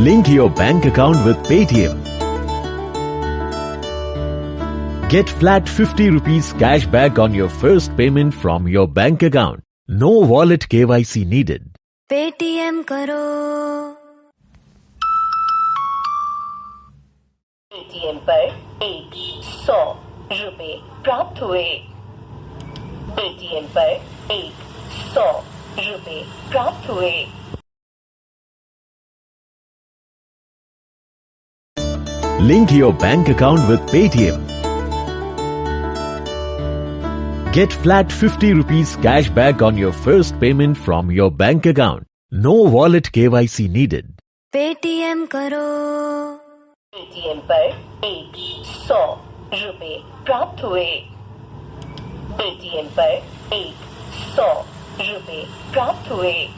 Link your bank account with Paytm. Get flat 50 rupees cash back on your first payment from your bank account. No wallet KYC needed. Paytm करो। Paytm पर 100 रुपए प्राप्त हुए। Paytm पर 100 रुपए प्राप्त हुए। Link your bank account with Paytm. Get flat 50 rupees cash back on your first payment from your bank account. No wallet KYC needed. Paytm करो। पेटीएम पर 100 रुपए प्राप्त हुए। पेटीएम पर 100 रुपए प्राप्त हुए।